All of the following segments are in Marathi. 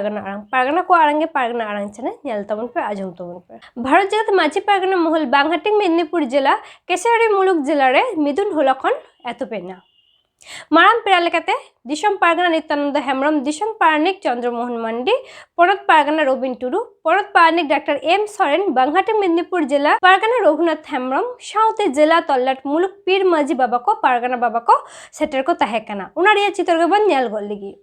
पारगाना को आड़ंगे पारगाना आड़ंग चने नेल तबन पे आजम तबन पे भारत जगत माझी पारगाना महल बांगहाटी मेदिनीपुर जिला केसरी मुलुक जिला रे मिदुन हलखन एतुपेना माराम पेरा लेकाते दिसम पारगाना नित्यानंद हेम्ब्रम दिसम पारनिक चंद्रमोहन मांडी पनत पारगाना रबिन टुडू पनत पारनिक डॉक्टर एम सरेन बांगहाटी मेदिनीपुर जिला पारगाना रघुनाथ हेम्ब्रम साउते जिला तल्लाट मुलुक पीर माझी बाबा को पारगाना बाबा को सेटर को तहेकना उनारिया चित्र के बन नेल गोल लगी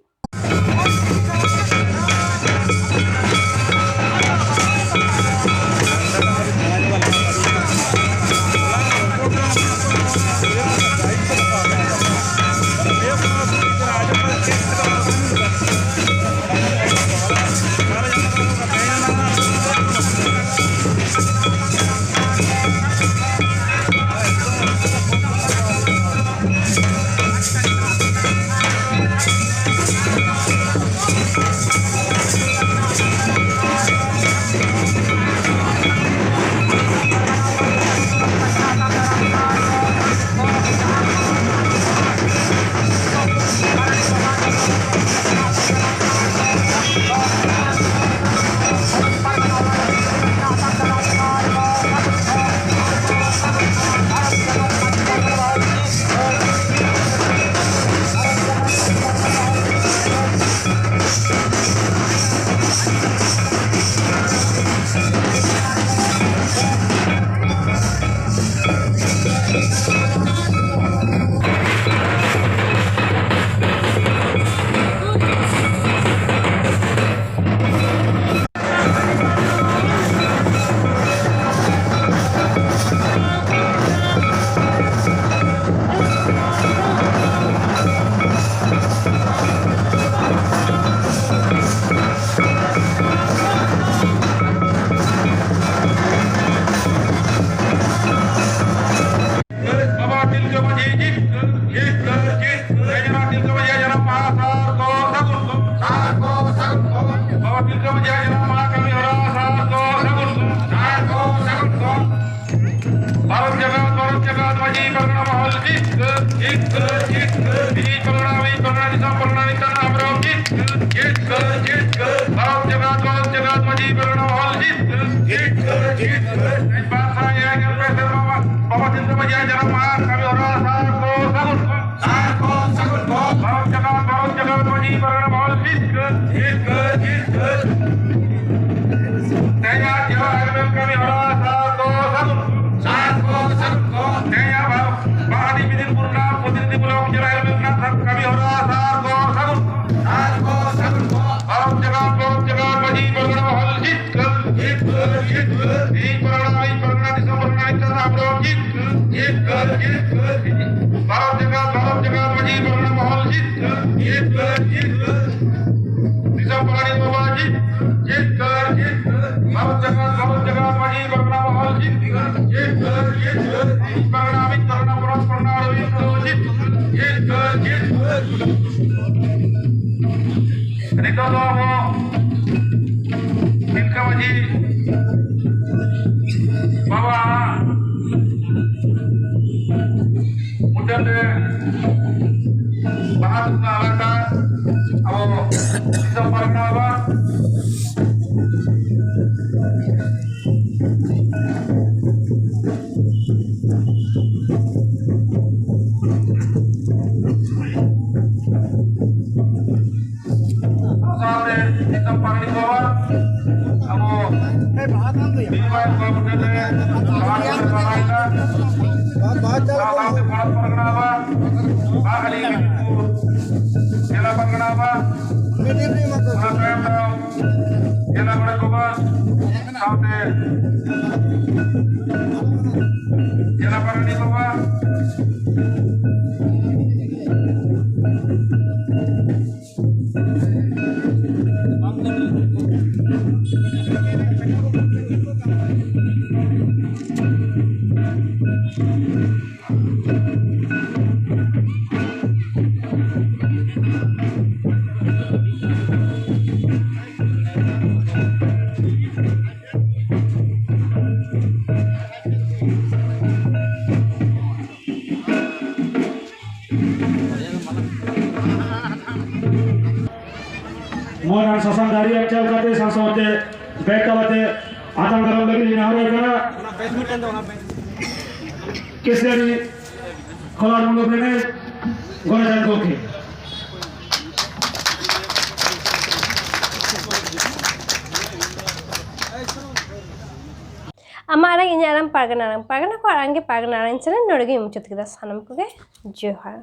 ᱥᱟᱥᱟᱝ ᱫᱟᱲᱤ ᱮᱢ ᱪᱟᱞ ᱠᱟᱛᱮ ᱥᱟᱥᱟᱣᱛᱮ ᱵᱮᱜ ᱠᱟᱛᱮ ᱟᱛᱟᱝ ᱫᱟᱨᱟᱢ ᱞᱟᱹᱜᱤᱫ ᱤᱧ ᱦᱚᱨᱚᱜ ᱠᱟᱱᱟ केसरी खोलार मुलुग रेने गणतन्त्र गौके Amara ini aram pargana ko arange pargana aran channel nodege muchat kida sanam ko ge johar